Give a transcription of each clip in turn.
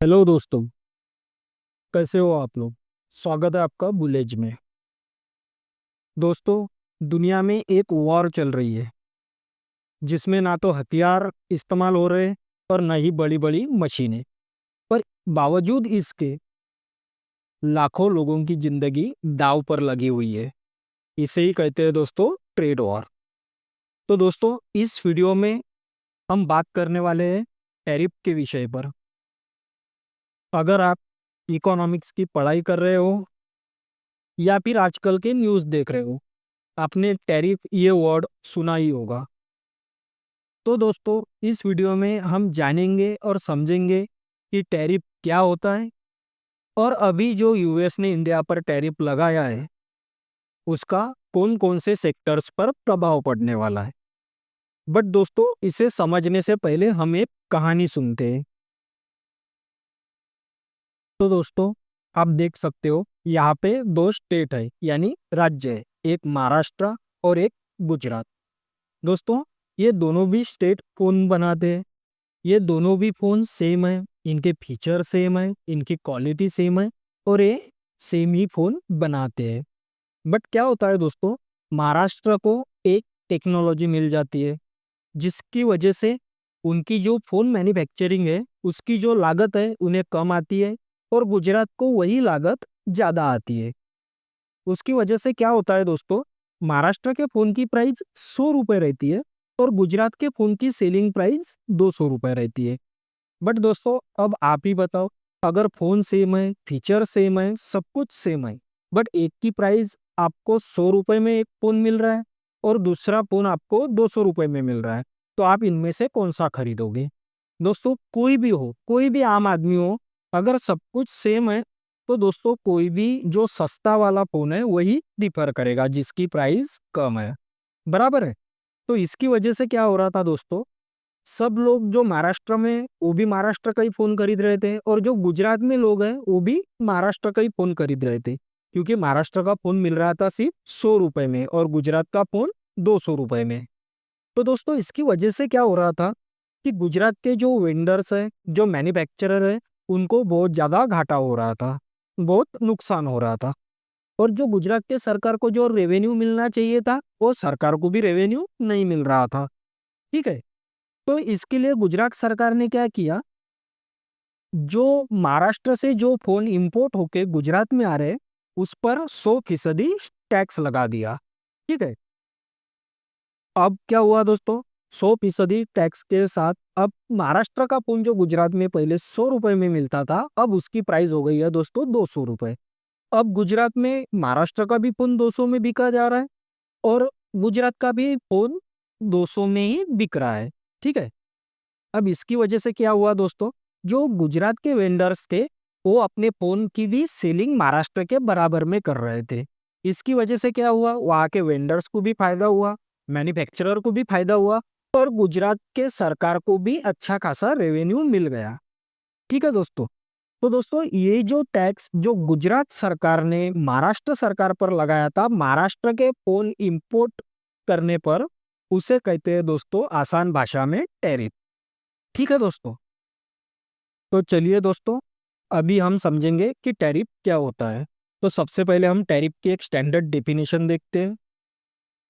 Hello दोस्तों। कैसे हो आप लोग। स्वागत है आपका बुलेज में। दोस्तों, दुनिया में एक वॉर चल रही है जिसमें ना तो हथियार इस्तेमाल हो रहे और न ही बड़ी बड़ी मशीनें, पर बावजूद इसके लाखों लोगों की जिंदगी दांव पर लगी हुई है। इसे ही कहते हैं दोस्तों ट्रेड वॉर। तो दोस्तों, इस वीडियो में हम बात करने वाले हैं टैरिफ के विषय पर। अगर आप इकोनॉमिक्स की पढ़ाई कर रहे हो या फिर आजकल के न्यूज़ देख रहे हो, आपने टैरिफ ये वर्ड सुना ही होगा। तो दोस्तों, इस वीडियो में हम जानेंगे और समझेंगे कि टैरिफ क्या होता है और अभी जो यूएस ने इंडिया पर टैरिफ लगाया है उसका कौन कौन से सेक्टर्स पर प्रभाव पड़ने वाला है। बट दोस्तों, इसे समझने से पहले हम एक कहानी सुनते हैं। तो दोस्तों, आप देख सकते हो यहाँ पे दो स्टेट है यानी राज्य है, एक महाराष्ट्र और एक गुजरात। दोस्तों, ये दोनों भी स्टेट फोन बनाते हैं। ये दोनों भी फोन सेम है, इनके फीचर सेम है, इनकी क्वालिटी सेम है और ये सेम ही फोन बनाते हैं। बट क्या होता है दोस्तों, महाराष्ट्र को एक टेक्नोलॉजी मिल जाती है जिसकी वजह से उनकी जो फोन मैन्युफैक्चरिंग है उसकी जो लागत है उन्हें कम आती है और गुजरात को वही लागत ज़्यादा आती है। उसकी वजह से क्या होता है दोस्तों, महाराष्ट्र के फोन की प्राइस 100 रुपये रहती है और गुजरात के फोन की सेलिंग प्राइस 200 रुपये रहती है। बट दोस्तों, अब आप ही बताओ, अगर फोन सेम है, फीचर सेम है, सब कुछ सेम है, बट एक की प्राइस आपको 100 रुपये में एक फोन मिल रहा है और दूसरा फोन आपको 200 रुपये में मिल रहा है, तो आप इनमें से कौन सा खरीदोगे। दोस्तों, कोई भी हो, कोई भी आम आदमी हो, अगर सब कुछ सेम है तो दोस्तों कोई भी जो सस्ता वाला फोन है वही प्रीफर करेगा जिसकी प्राइस कम है। बराबर है। तो इसकी वजह से क्या हो रहा था दोस्तों, सब लोग जो महाराष्ट्र में वो भी महाराष्ट्र का ही फोन खरीद रहे थे और जो गुजरात में लोग हैं वो भी महाराष्ट्र का ही फोन खरीद रहे थे, क्योंकि महाराष्ट्र का फोन मिल रहा था सिर्फ 100 रुपए में और गुजरात का फोन 200 रुपए में। तो दोस्तों, इसकी वजह से क्या हो रहा था कि गुजरात के जो वेंडर्स है, जो मैन्युफैक्चरर है, उनको बहुत ज्यादा घाटा हो रहा था, बहुत नुकसान हो रहा था। और जो गुजरात के सरकार को जो रेवेन्यू मिलना चाहिए था वो सरकार को भी रेवेन्यू नहीं मिल रहा था। ठीक है। तो इसके लिए गुजरात सरकार ने क्या किया, जो महाराष्ट्र से जो फोन इंपोर्ट होके गुजरात में आ रहे उस पर 100% टैक्स लगा दिया। ठीक है। अब क्या हुआ दोस्तों, 100% टैक्स के साथ अब महाराष्ट्र का फोन जो गुजरात में पहले 100 रुपए में मिलता था अब उसकी प्राइस हो गई है दोस्तों 200 रुपए। अब गुजरात में महाराष्ट्र का भी फोन 200 में बिका जा रहा है और गुजरात का भी फोन 200 में ही बिक रहा है। ठीक है। अब इसकी वजह से क्या हुआ दोस्तों, जो गुजरात के वेंडर्स थे वो अपने फोन की भी सेलिंग महाराष्ट्र के बराबर में कर रहे थे। इसकी वजह से क्या हुआ, वहाँ के वेंडर्स को भी फायदा हुआ, मैन्युफैक्चरर को भी फायदा हुआ और गुजरात के सरकार को भी अच्छा खासा रेवेन्यू मिल गया। ठीक है दोस्तों। तो दोस्तों, ये जो टैक्स जो गुजरात सरकार ने महाराष्ट्र सरकार पर लगाया था महाराष्ट्र के फोन इंपोर्ट करने पर, उसे कहते हैं दोस्तों आसान भाषा में टैरिफ। ठीक है दोस्तों। तो चलिए दोस्तों, अभी हम समझेंगे कि टैरिफ क्या होता है। तो सबसे पहले हम टैरिफ की एक स्टैंडर्ड डेफिनेशन देखते हैं।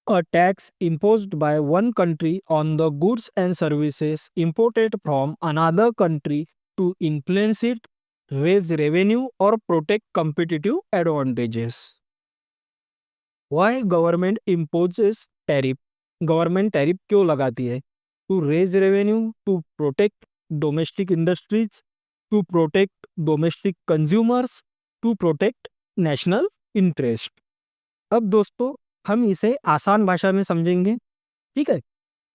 A tax imposed by one country on the goods and services imported from another country to influence it, raise revenue or protect competitive advantages. Why government imposes tariff? Government tariff क्यों लगाती है? To raise revenue, to protect domestic industries, to protect domestic consumers, to protect national interest. अब दोस्तों, हम इसे आसान भाषा में समझेंगे। ठीक है।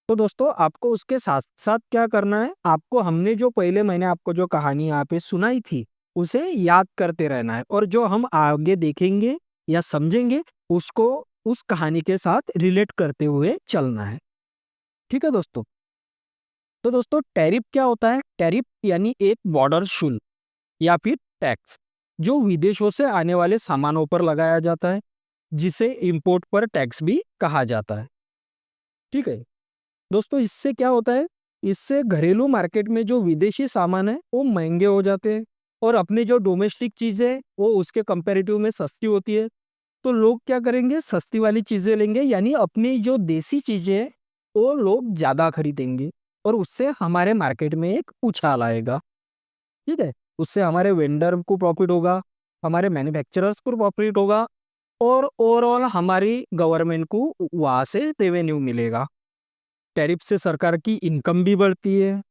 तो दोस्तों, आपको उसके साथ साथ क्या करना है, आपको हमने जो पहले मैंने आपको जो कहानी यहाँ पे सुनाई थी उसे याद करते रहना है और जो हम आगे देखेंगे या समझेंगे उसको उस कहानी के साथ रिलेट करते हुए चलना है। ठीक है दोस्तों। तो दोस्तों, टैरिफ क्या होता है? टैरिफ यानी एक बॉर्डर शुल्क या फिर टैक्स जो विदेशों से आने वाले सामानों पर लगाया जाता है, जिसे इंपोर्ट पर टैक्स भी कहा जाता है। ठीक है दोस्तों, इससे क्या होता है, इससे घरेलू मार्केट में जो विदेशी सामान है वो महंगे हो जाते हैं और अपनी जो डोमेस्टिक चीज़ें वो उसके कंपैरेटिव में सस्ती होती है। तो लोग क्या करेंगे, सस्ती वाली चीज़ें लेंगे, यानी अपनी जो देसी चीज़ें हैं वो लोग ज़्यादा खरीदेंगे और उससे हमारे मार्केट में एक उछाल आएगा। ठीक है, उससे हमारे वेंडर को प्रॉफिट होगा, हमारे मैन्युफैक्चरर्स को प्रॉफिट होगा और ओवरऑल हमारी गवर्नमेंट को वहाँ से रेवेन्यू मिलेगा। टैरिफ से सरकार की इनकम भी बढ़ती है।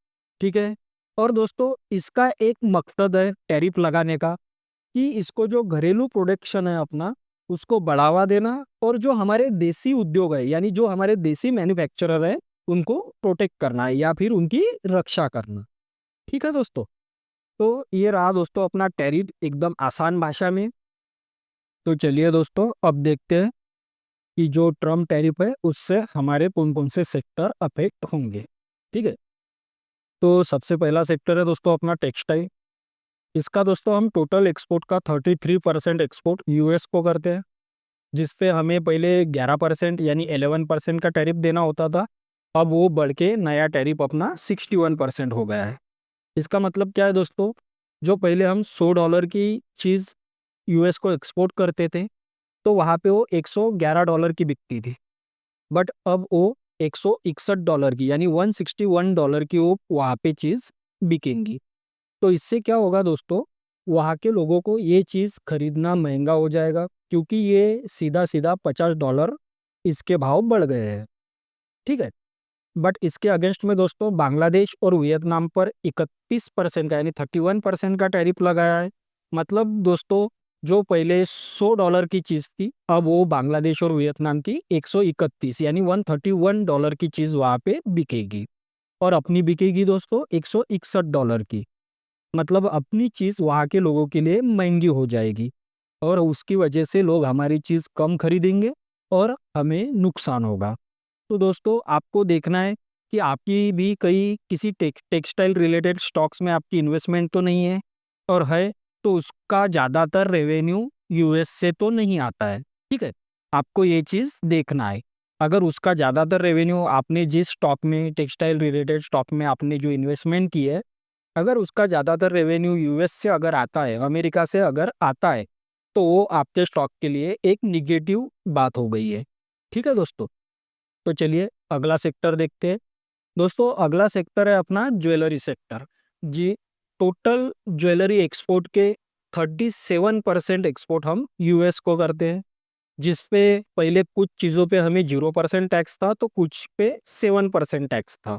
ठीक है, और दोस्तों इसका एक मकसद है टैरिफ लगाने का कि इसको जो घरेलू प्रोडक्शन है अपना उसको बढ़ावा देना और जो हमारे देसी उद्योग है यानी जो हमारे देसी मैन्युफैक्चरर है उनको प्रोटेक्ट करना है या फिर उनकी रक्षा करना। ठीक है दोस्तों, तो ये रहा दोस्तों अपना टैरिफ एकदम आसान भाषा में। तो चलिए दोस्तों अब देखते हैं कि जो ट्रम्प टैरिफ है उससे हमारे कौन कौन से सेक्टर अफेक्ट होंगे। ठीक है, तो सबसे पहला सेक्टर है दोस्तों अपना टेक्सटाइल। इसका दोस्तों हम टोटल एक्सपोर्ट का 33% एक्सपोर्ट यूएस को करते हैं, जिस पे हमें पहले 11% यानी 11% का टैरिफ देना होता था। अब वो बढ़ के नया टैरिफ अपना 61% हो गया है। इसका मतलब क्या है दोस्तों, जो पहले हम $100 की चीज़ यूएस को एक्सपोर्ट करते थे तो वहाँ पे वो $111 की बिकती थी, बट अब वो $161 की यानी $161 की वो वहाँ पे चीज़ बिकेंगी। तो इससे क्या होगा दोस्तों, वहाँ के लोगों को ये चीज़ खरीदना महंगा हो जाएगा क्योंकि ये सीधा सीधा $50 इसके भाव बढ़ गए हैं। ठीक है, बट इसके अगेंस्ट में दोस्तों बांग्लादेश और वियतनाम पर 31% का यानी 31% का टैरिफ लगाया है। मतलब दोस्तों जो पहले $100 की चीज़ थी अब वो बांग्लादेश और वियतनाम की 131 यानी $131 की चीज़ वहाँ पे बिकेगी और अपनी बिकेगी दोस्तों $161 की। मतलब अपनी चीज़ वहाँ के लोगों के लिए महंगी हो जाएगी और उसकी वजह से लोग हमारी चीज़ कम खरीदेंगे और हमें नुकसान होगा। तो दोस्तों आपको देखना है कि आपकी भी कहीं किसी टेक्सटाइल रिलेटेड स्टॉक्स में आपकी इन्वेस्टमेंट तो नहीं है, और है तो उसका ज़्यादातर रेवेन्यू यूएस से तो नहीं आता है। ठीक है, आपको ये चीज़ देखना है। अगर उसका ज़्यादातर रेवेन्यू आपने जिस स्टॉक में टेक्सटाइल रिलेटेड स्टॉक में आपने जो इन्वेस्टमेंट की है, अगर उसका ज़्यादातर रेवेन्यू यूएस से अगर आता है, अमेरिका से अगर आता है, तो वो आपके स्टॉक के लिए एक निगेटिव बात हो गई है। ठीक है दोस्तों, तो चलिए अगला सेक्टर देखते हैं। दोस्तों अगला सेक्टर है अपना ज्वेलरी सेक्टर। जी, टोटल ज्वेलरी एक्सपोर्ट के 37% एक्सपोर्ट हम यूएस को करते हैं, जिस पे पहले कुछ चीज़ों पे हमें 0% टैक्स था तो कुछ पे 7% टैक्स था,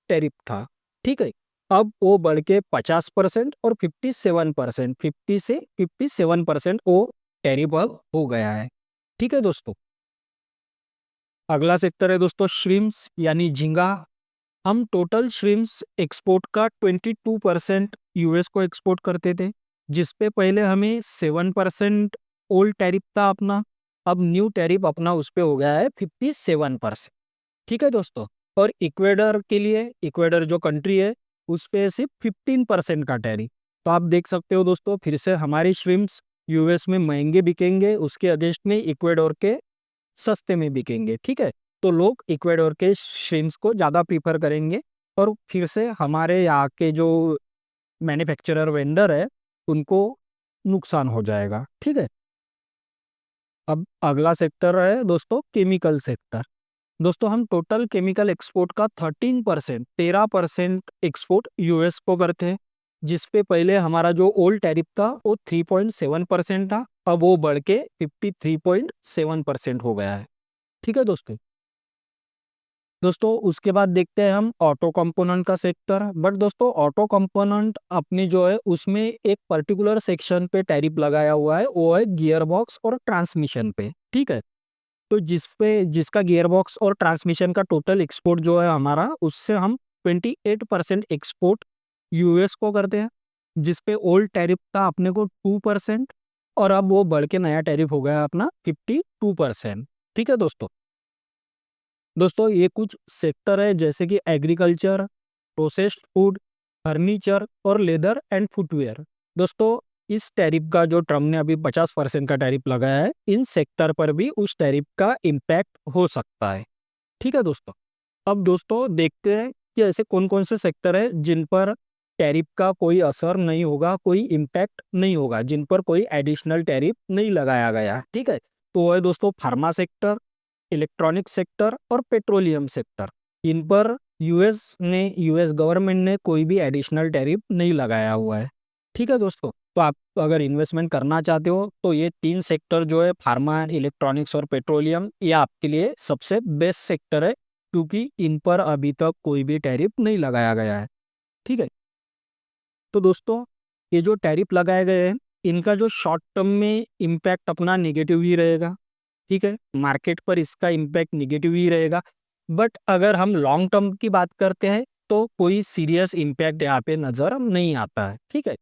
टैरिफ था। ठीक है, अब वो बढ़ के 50% और 57%, 50 से 57% वो टैरिफ अब हो गया है। ठीक है दोस्तों, अगला सेक्टर है दोस्तों श्रिम्स यानी झींगा। हम टोटल श्रिम्स एक्सपोर्ट का 22% यूएस को एक्सपोर्ट करते थे, जिस पे पहले हमें 7% ओल्ड टैरिफ था अपना, अब न्यू टैरिफ अपना उस पे हो गया है 57%। ठीक है दोस्तों, और इक्वेडर के लिए, इक्वेडर जो कंट्री है उस पे सिर्फ 15% का टैरिफ। तो आप देख सकते हो दोस्तों फिर से हमारी श्रिम्स यूएस में महंगे बिकेंगे, उसके अगेंस्ट में इक्वेडर के सस्ते में बिकेंगे। ठीक है, तो लोग इक्वेडोर के श्रिम्स को ज़्यादा प्रीफर करेंगे और फिर से हमारे यहाँ के जो मैन्युफैक्चरर वेंडर है उनको नुकसान हो जाएगा। ठीक है, अब अगला सेक्टर है दोस्तों केमिकल सेक्टर। दोस्तों हम टोटल केमिकल एक्सपोर्ट का 13% एक्सपोर्ट यूएस को करते हैं, जिस पे पहले हमारा जो ओल्ड टैरिफ था वो 3.7% था, अब वो बढ़ के 53.7% हो गया है। ठीक है दोस्तों, उसके बाद देखते हैं हम ऑटो कंपोनेंट का सेक्टर। बट दोस्तों ऑटो कंपोनेंट अपनी जो है उसमें एक पर्टिकुलर सेक्शन पे टैरिफ लगाया हुआ है, वो है गियर बॉक्स और ट्रांसमिशन पे। ठीक है, तो जिसका गियर बॉक्स और ट्रांसमिशन का टोटल एक्सपोर्ट जो है हमारा, उससे हम 28% एक्सपोर्ट यूएस को करते हैं, जिस पे ओल्ड टैरिफ था अपने को 2% और अब वो बढ़ के नया टैरिफ हो गया अपना 52%। ठीक है दोस्तों ये कुछ सेक्टर है जैसे कि एग्रीकल्चर, प्रोसेस्ड फूड, फर्नीचर और लेदर एंड फुटवेयर। दोस्तों इस टैरिफ का जो ट्रम्प ने अभी 50% का टैरिफ लगाया है, इन सेक्टर पर भी उस टैरिफ का इम्पैक्ट हो सकता है। ठीक है दोस्तों, अब दोस्तों देखते हैं कि ऐसे कौन कौन से सेक्टर है जिन पर टैरिफ का कोई असर नहीं होगा, कोई इम्पैक्ट नहीं होगा, जिन पर कोई एडिशनल टैरिफ नहीं लगाया गया। ठीक है, तो वो है दोस्तों फार्मा सेक्टर, इलेक्ट्रॉनिक सेक्टर और पेट्रोलियम सेक्टर। इन पर यूएस गवर्नमेंट ने कोई भी एडिशनल टैरिफ नहीं लगाया हुआ है। ठीक है दोस्तों, तो आप अगर इन्वेस्टमेंट करना चाहते हो तो ये 3 सेक्टर जो है फार्मा, इलेक्ट्रॉनिक्स और पेट्रोलियम, ये आपके लिए सबसे बेस्ट सेक्टर है, क्योंकि इन पर अभी तक कोई भी टैरिफ नहीं लगाया गया है। ठीक है, तो दोस्तों ये जो टैरिफ लगाए गए हैं, इनका जो शॉर्ट टर्म में इम्पैक्ट अपना नेगेटिव ही रहेगा। ठीक है, मार्केट पर इसका इम्पैक्ट नेगेटिव ही रहेगा। बट अगर हम लॉन्ग टर्म की बात करते हैं तो कोई सीरियस इम्पैक्ट यहाँ पे नज़र नहीं आता है। ठीक है,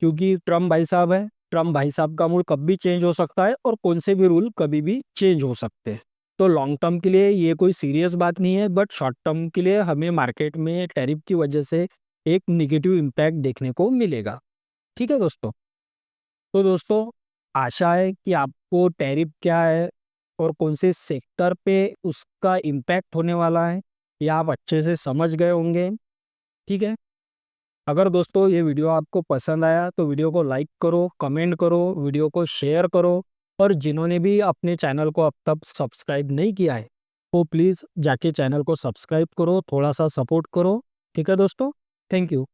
क्योंकि ट्रम्प भाई साहब है, ट्रम्प भाई साहब का मूड कभी भी चेंज हो सकता है और कौन से भी रूल कभी भी चेंज हो सकते हैं। तो लॉन्ग टर्म के लिए ये कोई सीरियस बात नहीं है, बट शॉर्ट टर्म के लिए हमें मार्केट में टैरिफ की वजह से एक निगेटिव इम्पैक्ट देखने को मिलेगा। ठीक है दोस्तों, तो दोस्तों आशा है कि आपको टैरिफ क्या है और कौन से सेक्टर पे उसका इम्पैक्ट होने वाला है, ये आप अच्छे से समझ गए होंगे। ठीक है, अगर दोस्तों ये वीडियो आपको पसंद आया तो वीडियो को लाइक करो, कमेंट करो, वीडियो को शेयर करो, और जिन्होंने भी अपने चैनल को अब तक सब्सक्राइब नहीं किया है वो प्लीज़ जाके चैनल को सब्सक्राइब करो, थोड़ा सा सपोर्ट करो। ठीक है दोस्तों, थैंक यू।